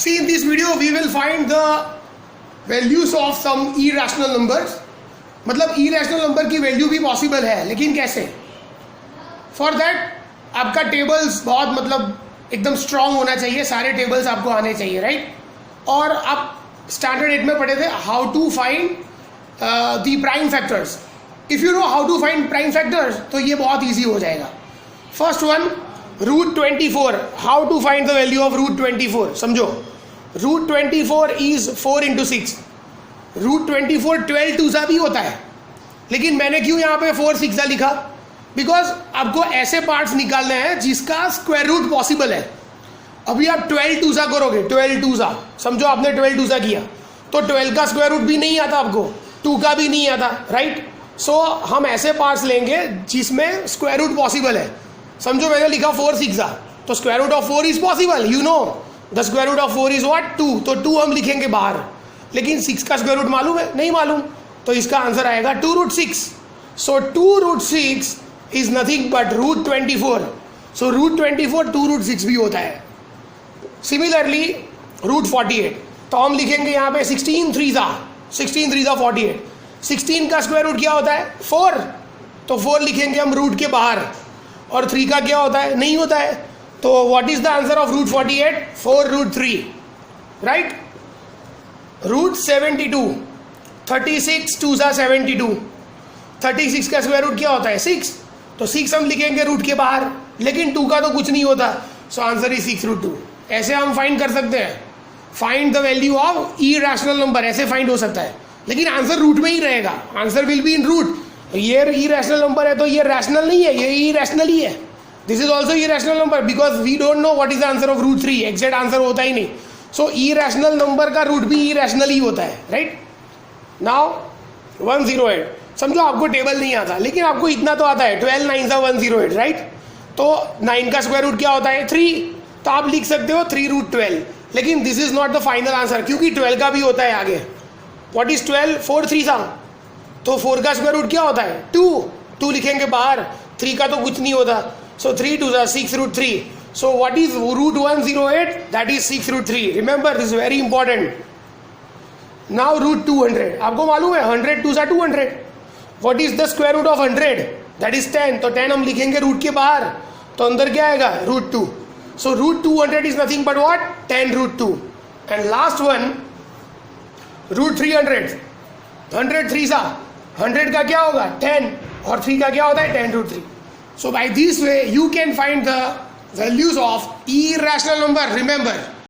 See, in this video we will find the values of some irrational numbers. मतलब irrational number की value भी possible है, लेकिन कैसे? फॉर दैट आपका टेबल्स बहुत मतलब एकदम स्ट्रांग होना चाहिए, सारे टेबल्स आपको आने चाहिए, राइट? और आप स्टैंडर्ड 8 में पढ़े थे how to find the prime factors. If you know how to find prime factors तो ये बहुत ईजी हो जाएगा. First one, root 24. How to find the value of root 24? समझो, रूट 24 इज 4 into 6. रूट 24 12 टूजा भी होता है, लेकिन मैंने क्यों यहाँ पे 4 6 लिखा? बिकॉज आपको ऐसे पार्ट्स निकालने हैं जिसका स्क्वायर रूट पॉसिबल है. अभी आप 12 टूजा करोगे, 12 टूजा, समझो आपने 12 टूजा किया तो 12 का स्क्वायर रूट भी नहीं आता आपको, 2 का भी नहीं आता, राइट? सो हम ऐसे पार्ट्स लेंगे जिसमें स्क्वायर रूट पॉसिबल है. समझो मैंने लिखा 4 6 तो square root of 4 is possible. You know the square root of 4 is what? 2. तो 2 हम लिखेंगे बाहर, लेकिन 6 का स्क्वायर रूट मालूम है? नहीं मालूम. तो इसका आंसर आएगा 2 root 6. So 2 root 6 is nothing but root 24. So root 24 2 root 6 भी होता है. सिमिलरली रूट 48, तो हम लिखेंगे यहाँ पे 16 3 48. 16 का स्क्वायर रूट क्या होता है? 4. तो 4 लिखेंगे हम रूट के बाहर. और 3 का क्या होता है? नहीं होता है. तो what is the answer of root 48? 4 root 3, right? Root 72, 36 2 72. 36 का स्क्वायर रूट क्या होता है? 6. तो 6 हम लिखेंगे रूट के बाहर, लेकिन 2 का तो कुछ नहीं होता. So answer is 6 root 2. ऐसे हम फाइंड कर सकते हैं. Find the value of irrational number, ऐसे फाइंड हो सकता है, लेकिन आंसर रूट में ही रहेगा. Answer will be in root. ये इरैशनल नंबर है तो ये रैशनल नहीं है, ये इरैशनल ही है. This is also irrational number because we don't know what is the answer of root 3. Exact answer होता ही नहीं. सो इरैशनल नंबर का रूट भी इरैशनल ही होता है, राइट? नाउ 108. समझो आपको टेबल नहीं आता, लेकिन आपको इतना तो आता है, 12 9 108, राइट? तो 9 का स्क्वायर रूट क्या होता है? 3. तो आप लिख सकते हो 3 root 12. लेकिन this is not the final answer, क्योंकि 12 का भी होता है आगे. What is 12? 4 3 तो 4 का स्क्वायर रूट क्या होता है? 2 लिखेंगे बाहर. 3 का तो कुछ नहीं होता. So 3 2 6 root 3. So what is root 108? That is 6 root 3. Remember, this is very important. Now root 200. आपको मालूम है 100 2 200. What is the square root of 100? That is 10. तो 10 हम लिखेंगे रूट के बाहर, तो अंदर क्या आएगा? Root 2. So root 200 is nothing but what? 10 root 2. And last one, root 300. 100 3 100 का क्या होगा? 10. और 3 का क्या होता है? 10 root 3. So by this way you can find the values of irrational number. Remember,